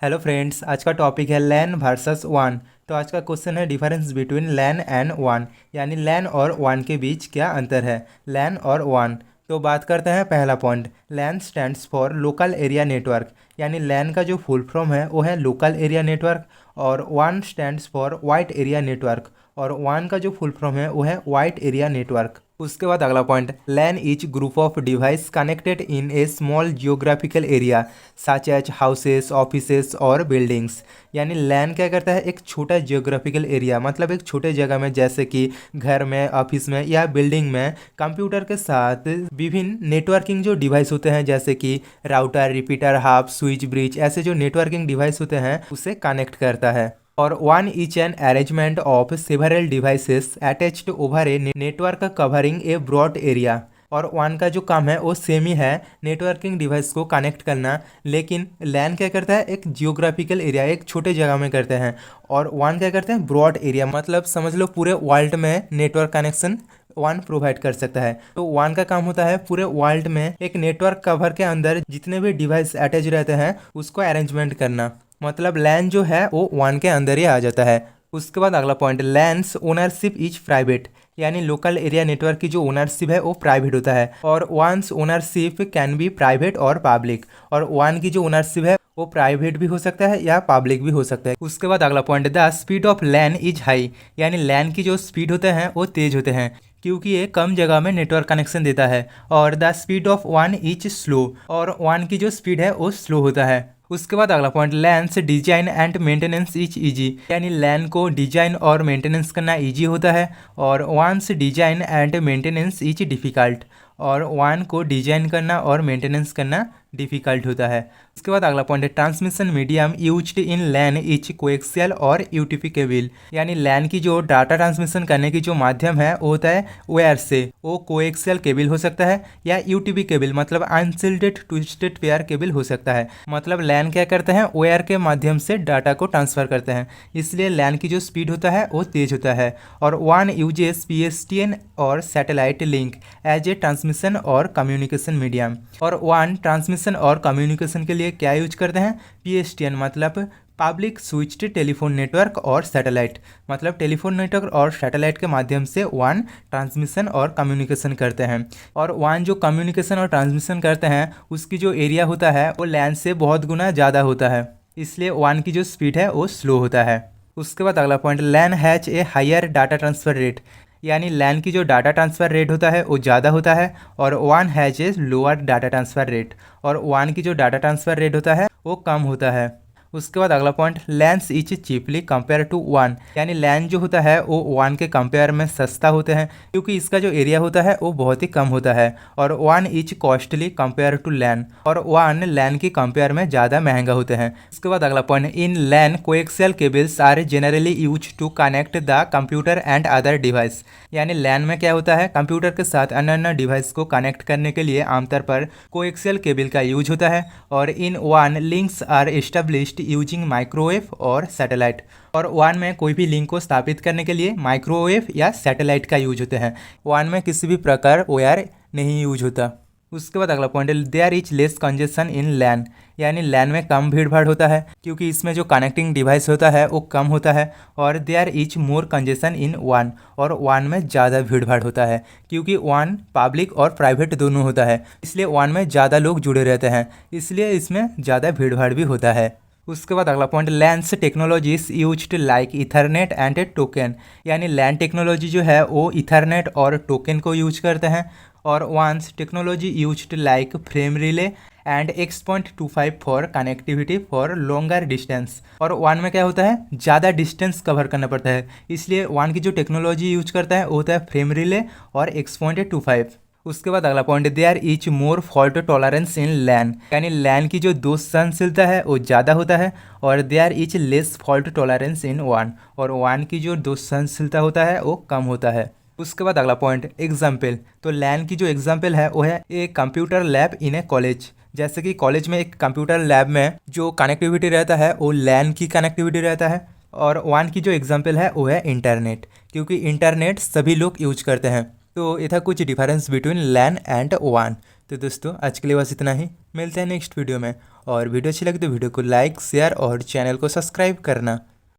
Hello friends, आज का topic है लैन वर्सेस वान। तो आज का क्वेश्चन है डिफरेंस बिटवीन लैन एंड वान, यानी लैन और वान के बीच क्या अंतर है, लैन और वान। तो बात करते हैं पहला point. LAN stands for local area network, यानी लैन का जो फुल फॉर्म है वो है लोकल एरिया नेटवर्क, और वान stands for wide area network, और वान का जो फुल फॉर्म है वो है वाइड एरिया नेटवर्क। उसके बाद अगला point, LAN is group of device connected in a small geographical area such as houses, offices और बिल्डिंग्स। यानी लैन क्या करता है, एक छोटा जियोग्राफिकल एरिया, मतलब एक छोटे जगह में, जैसे कि घर में, ऑफिस में या बिल्डिंग में, कंप्यूटर के साथ विभिन्न नेटवर्किंग जो डिवाइस होते हैं, जैसे कि router, repeater, hub, switch, bridge, ऐसे जो नेटवर्किंग डिवाइस होते हैं उसे कनेक्ट करता है। और वन is an arrangement of several devices attached over a network covering a broad area. और वन का जो काम है वो सेम ही है, नेटवर्किंग डिवाइस को कनेक्ट करना, लेकिन लैन क्या करता है, एक जियोग्राफिकल एरिया, एक छोटे जगह में करते हैं, और वन क्या करते हैं, ब्रॉड एरिया, मतलब समझ लो पूरे वर्ल्ड में नेटवर्क कनेक्शन वन प्रोवाइड कर सकता है। तो वन का काम होता है पूरे वर्ल्ड में एक नेटवर्क कवर के अंदर जितने भी डिवाइस अटैच रहते हैं उसको अरेंजमेंट करना, मतलब लैन जो है वो वन के अंदर ही आ जाता है। उसके बाद अगला point, LAN's ownership is private, यानी लोकल एरिया नेटवर्क की जो ओनरशिप है वो प्राइवेट होता है, और WAN's ownership can be private और पब्लिक, और वन की जो ओनरशिप है वो प्राइवेट भी हो सकता है या पब्लिक भी हो सकता है। उसके बाद अगला point, the speed of LAN is high, यानी लैन की जो स्पीड होते हैं वो तेज होते हैं क्योंकि ये कम जगह में नेटवर्क कनेक्शन देता है, और the speed of one is slow, और वन की जो स्पीड है वो स्लो होता है। उसके बाद अगला point, lens design and maintenance is easy, यानी लैन को डिजाइन और मेंटेनेंस करना इजी होता है, और WAN's design and maintenance is difficult, और वन को डिजाइन करना और मेंटेनेंस करना डिफिकल्ट होता है। उसके बाद अगला पॉइंट है, transmission medium used in LAN is coaxial और यूटीपी केबल, यानी लैन की जो डाटा ट्रांसमिशन करने की जो माध्यम है वो होता है वायर से, वो कोएक्सियल केबल हो सकता है या यूटीपी केबल, मतलब अनशिल्डेड ट्विस्टेड पेयर केबल हो सकता है। मतलब लैन क्या करते हैं, वायर के माध्यम से डाटा को ट्रांसफर करते हैं, इसलिए लैन की जो स्पीड होता है वो तेज होता है। और वन यूजेस पीएसटीएन और satellite link as a transmission और कम्युनिकेशन मीडियम, और वन ट्रांसमिशन और कम्युनिकेशन के लिए क्या यूज करते हैं, पीएसटीएन, मतलब पब्लिक स्विच्ड टेलीफोन नेटवर्क, और सैटेलाइट, मतलब टेलीफोन नेटवर्क और सैटेलाइट के माध्यम से वन ट्रांसमिशन और कम्युनिकेशन करते हैं। और वन जो कम्युनिकेशन और ट्रांसमिशन करते हैं उसकी जो एरिया होता है वो लैन से बहुत गुना ज़्यादा होता है, इसलिए वन की जो स्पीड है वो स्लो होता है। उसके बाद अगला point, LAN has a higher data transfer rate, यानी लैन की जो डाटा ट्रांसफ़र रेट होता है वो ज़्यादा होता है, और one has a lower data transfer rate, और वन की जो डाटा ट्रांसफ़र रेट होता है वो कम होता है। उसके बाद अगला point, LANs is cheaply compare to वन, यानी लैन जो होता है वो वन के कंपेयर में सस्ता होते हैं क्योंकि इसका जो एरिया होता है वो बहुत ही कम होता है, और वन is costly compare to LAN, और वन लैन की कंपेयर में ज़्यादा महंगा होते हैं। उसके बाद अगला point, in LAN coaxial cables are generally use to connect the computer and other device, यानी लैन में क्या होता है, कंप्यूटर के साथ अन्य अन्य डिवाइस को कनेक्ट करने के लिए आमतौर पर कोएक्सियल केबल का यूज होता है, और इन वन links are established using microwave और सैटेलाइट, और वन में कोई भी लिंक को स्थापित करने के लिए माइक्रोवेव या सैटेलाइट का यूज होता है, वन में किसी भी प्रकार वायर नहीं यूज होता। उसके बाद अगला पॉइंट है, there is less congestion in LAN, यानी लैन में कम भीड़ भाड़ होता है क्योंकि इसमें जो कनेक्टिंग डिवाइस होता है वो कम होता है, और there is more congestion in वन, और वन में ज़्यादा भीड़ भाड़ होता है क्योंकि वन पब्लिक और प्राइवेट दोनों होता है, इसलिए वन में ज़्यादा लोग जुड़े रहते हैं, इसलिए इसमें ज़्यादा भीड़ भाड़ भी होता है। उसके बाद अगला point, lens technologies used like Ethernet and token, यानी लैन टेक्नोलॉजी जो है वो इथरनेट और टोकन को यूज करते हैं, और WANs technology used like frame relay and X.25 for connectivity for longer distance, और वन में क्या होता है, ज़्यादा डिस्टेंस कवर करना पड़ता है, इसलिए वन की जो टेक्नोलॉजी यूज करता है वो होता है फ्रेम रिले और X.25। उसके बाद अगला point, there is more fault tolerance in LAN, यानी लैन की जो दोष सहनशीलता है वो ज़्यादा होता है, और there is less fault tolerance in वन, और वन की जो दोष सहनशीलता होता है वो कम होता है। उसके बाद अगला पॉइंट, एग्जाम्पल, तो लैन की जो एग्जाम्पल है वो है एक computer lab in A college, जैसे कि कॉलेज में एक कंप्यूटर लैब में जो कनेक्टिविटी रहता है वो लैन की कनेक्टिविटी रहता है, और वन की जो एग्जाम्पल है वो है इंटरनेट, क्योंकि इंटरनेट सभी लोग यूज करते हैं। तो ये था कुछ डिफरेंस बिटवीन लैन एंड वन। तो दोस्तों आज के लिए बस इतना ही, मिलते हैं नेक्स्ट वीडियो में। और वीडियो अच्छी लगी तो वीडियो को लाइक शेयर और चैनल को सब्सक्राइब करना।